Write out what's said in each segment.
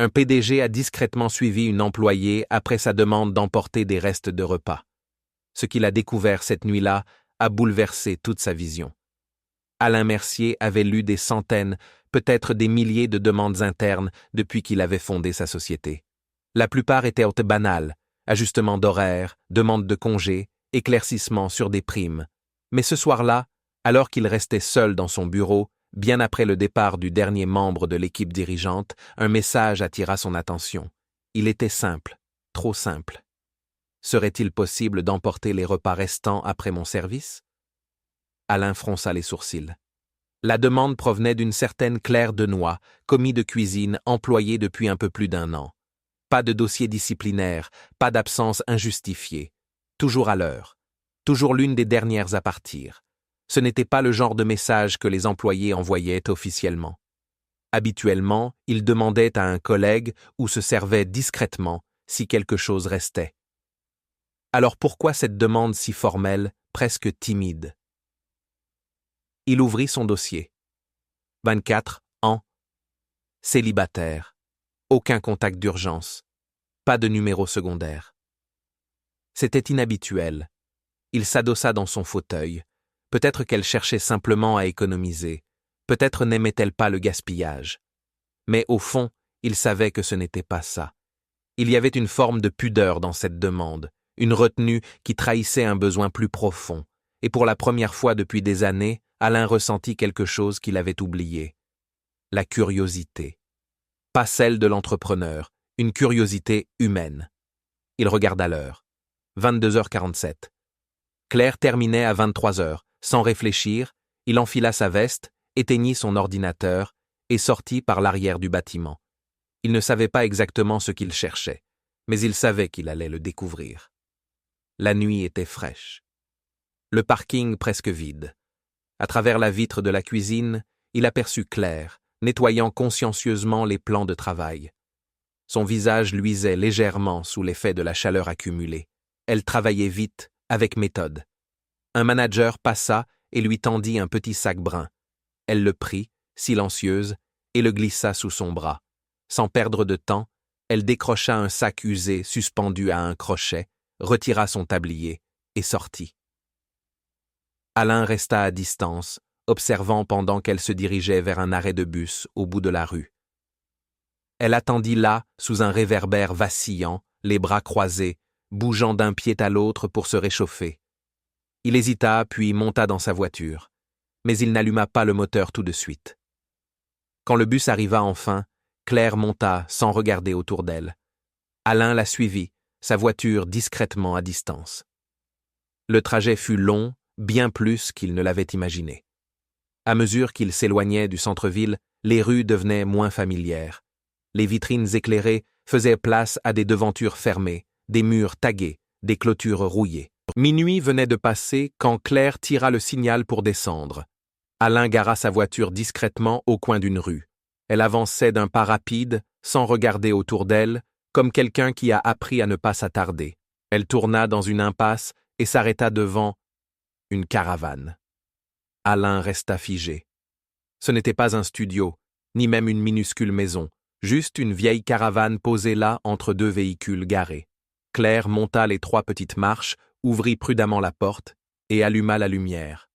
Un PDG a discrètement suivi une employée après sa demande d'emporter des restes de repas. Ce qu'il a découvert cette nuit-là a bouleversé toute sa vision. Alain Mercier avait lu des centaines, peut-être des milliers de demandes internes depuis qu'il avait fondé sa société. La plupart étaient banales, ajustement d'horaires, demandes de congés, éclaircissements sur des primes. Mais ce soir-là, alors qu'il restait seul dans son bureau, bien après le départ du dernier membre de l'équipe dirigeante, un message attira son attention. Il était simple, trop simple. Serait-il possible d'emporter les repas restants après mon service? Alain fronça les sourcils. La demande provenait d'une certaine Claire Denoy, commis de cuisine employée depuis un peu plus d'1 an. Pas de dossier disciplinaire, pas d'absence injustifiée. Toujours à l'heure. Toujours l'une des dernières à partir. Ce n'était pas le genre de message que les employés envoyaient officiellement. Habituellement, ils demandaient à un collègue ou se servaient discrètement si quelque chose restait. Alors pourquoi cette demande si formelle, presque timide? Il ouvrit son dossier. 24 ans. Célibataire. Aucun contact d'urgence. Pas de numéro secondaire. C'était inhabituel. Il s'adossa dans son fauteuil. Peut-être qu'elle cherchait simplement à économiser. Peut-être n'aimait-elle pas le gaspillage. Mais au fond, il savait que ce n'était pas ça. Il y avait une forme de pudeur dans cette demande, une retenue qui trahissait un besoin plus profond. Et pour la première fois depuis des années, Alain ressentit quelque chose qu'il avait oublié. La curiosité. Pas celle de l'entrepreneur, une curiosité humaine. Il regarda l'heure. 22h47. Claire terminait à 23h. Sans réfléchir, il enfila sa veste, éteignit son ordinateur et sortit par l'arrière du bâtiment. Il ne savait pas exactement ce qu'il cherchait, mais il savait qu'il allait le découvrir. La nuit était fraîche. Le parking presque vide. À travers la vitre de la cuisine, il aperçut Claire, nettoyant consciencieusement les plans de travail. Son visage luisait légèrement sous l'effet de la chaleur accumulée. Elle travaillait vite, avec méthode. Un manager passa et lui tendit un petit sac brun. Elle le prit, silencieuse, et le glissa sous son bras. Sans perdre de temps, elle décrocha un sac usé suspendu à un crochet, retira son tablier et sortit. Alain resta à distance, observant pendant qu'elle se dirigeait vers un arrêt de bus au bout de la rue. Elle attendit là, sous un réverbère vacillant, les bras croisés, bougeant d'un pied à l'autre pour se réchauffer. Il hésita, puis monta dans sa voiture. Mais il n'alluma pas le moteur tout de suite. Quand le bus arriva enfin, Claire monta sans regarder autour d'elle. Alain la suivit, sa voiture discrètement à distance. Le trajet fut long, bien plus qu'il ne l'avait imaginé. À mesure qu'il s'éloignait du centre-ville, les rues devenaient moins familières. Les vitrines éclairées faisaient place à des devantures fermées, des murs tagués, des clôtures rouillées. Minuit venait de passer quand Claire tira le signal pour descendre. Alain gara sa voiture discrètement au coin d'une rue. Elle avançait d'un pas rapide, sans regarder autour d'elle, comme quelqu'un qui a appris à ne pas s'attarder. Elle tourna dans une impasse et s'arrêta devant une caravane. Alain resta figé. Ce n'était pas un studio, ni même une minuscule maison, juste une vieille caravane posée là entre 2 véhicules garés. Claire monta les 3 petites marches, ouvrit prudemment la porte et alluma la lumière.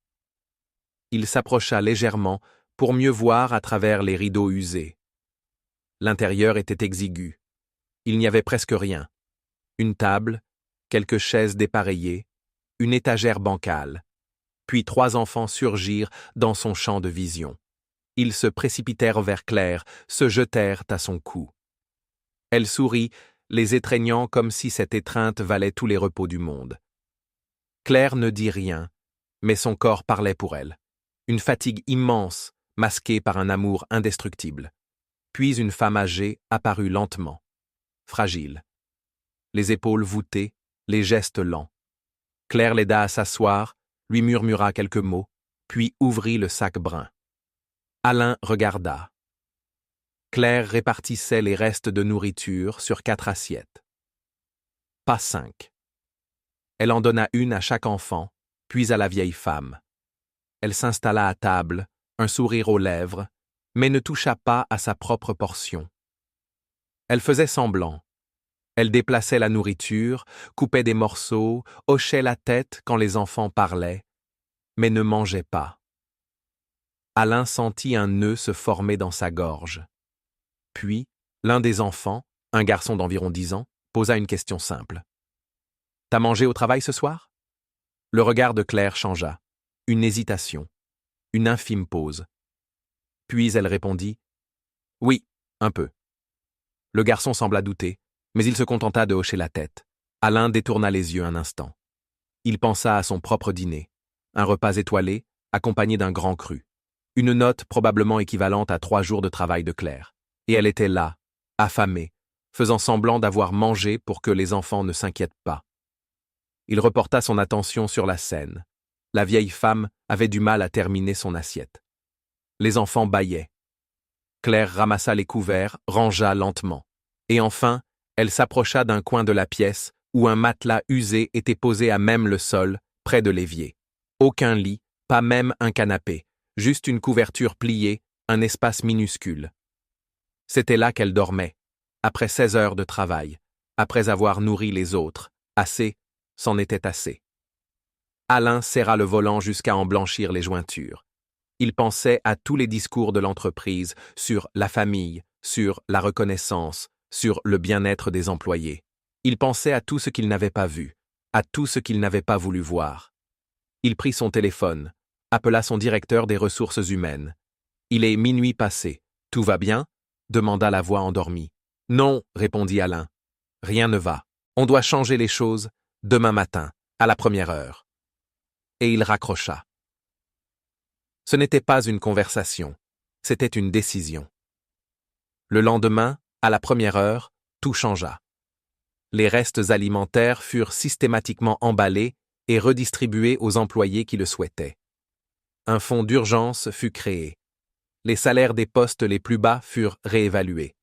Il s'approcha légèrement pour mieux voir à travers les rideaux usés. L'intérieur était exigu. Il n'y avait presque rien. Une table, quelques chaises dépareillées, une étagère bancale. Puis 3 enfants surgirent dans son champ de vision. Ils se précipitèrent vers Claire, se jetèrent à son cou. Elle sourit, les étreignant comme si cette étreinte valait tous les repos du monde. Claire ne dit rien, mais son corps parlait pour elle. Une fatigue immense, masquée par un amour indestructible. Puis une femme âgée apparut lentement, fragile. Les épaules voûtées, les gestes lents. Claire l'aida à s'asseoir, lui murmura quelques mots, puis ouvrit le sac brun. Alain regarda. Claire répartissait les restes de nourriture sur 4 assiettes. Pas 5. Elle en donna une à chaque enfant, puis à la vieille femme. Elle s'installa à table, un sourire aux lèvres, mais ne toucha pas à sa propre portion. Elle faisait semblant. Elle déplaçait la nourriture, coupait des morceaux, hochait la tête quand les enfants parlaient, mais ne mangeait pas. Alain sentit un nœud se former dans sa gorge. Puis, l'un des enfants, un garçon d'environ 10 ans, posa une question simple. « T'as mangé au travail ce soir ?» Le regard de Claire changea. Une hésitation. Une infime pause. Puis elle répondit « Oui, un peu. » Le garçon sembla douter, mais il se contenta de hocher la tête. Alain détourna les yeux un instant. Il pensa à son propre dîner, un repas étoilé, accompagné d'un grand cru. Une note probablement équivalente à 3 jours de travail de Claire. Et elle était là, affamée, faisant semblant d'avoir mangé pour que les enfants ne s'inquiètent pas. Il reporta son attention sur la scène. La vieille femme avait du mal à terminer son assiette. Les enfants bâillaient. Claire ramassa les couverts, rangea lentement. Et enfin, elle s'approcha d'un coin de la pièce où un matelas usé était posé à même le sol, près de l'évier. Aucun lit, pas même un canapé, juste une couverture pliée, un espace minuscule. C'était là qu'elle dormait, après 16 heures de travail, après avoir nourri les autres. Assez, c'en était assez. Alain serra le volant jusqu'à en blanchir les jointures. Il pensait à tous les discours de l'entreprise sur la famille, sur la reconnaissance, sur le bien-être des employés. Il pensait à tout ce qu'il n'avait pas vu, à tout ce qu'il n'avait pas voulu voir. Il prit son téléphone, appela son directeur des ressources humaines. « Il est minuit passé. Tout va bien ?» demanda la voix endormie. « Non, » répondit Alain. « Rien ne va. On doit changer les choses demain matin, à la première heure. » Et il raccrocha. Ce n'était pas une conversation, c'était une décision. Le lendemain, à la première heure, tout changea. Les restes alimentaires furent systématiquement emballés et redistribués aux employés qui le souhaitaient. Un fonds d'urgence fut créé. Les salaires des postes les plus bas furent réévalués.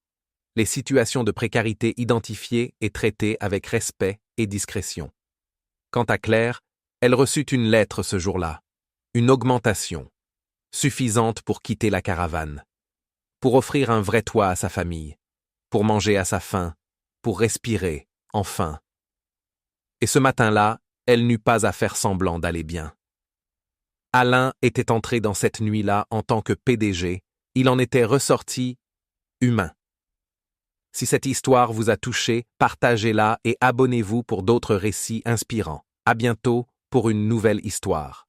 Les situations de précarité identifiées et traitées avec respect et discrétion. Quant à Claire, elle reçut une lettre ce jour-là, une augmentation, suffisante pour quitter la caravane, pour offrir un vrai toit à sa famille, pour manger à sa faim, pour respirer, enfin. Et ce matin-là, elle n'eut pas à faire semblant d'aller bien. Alain était entré dans cette nuit-là en tant que PDG, il en était ressorti humain. Si cette histoire vous a touché, partagez-la et abonnez-vous pour d'autres récits inspirants. À bientôt pour une nouvelle histoire.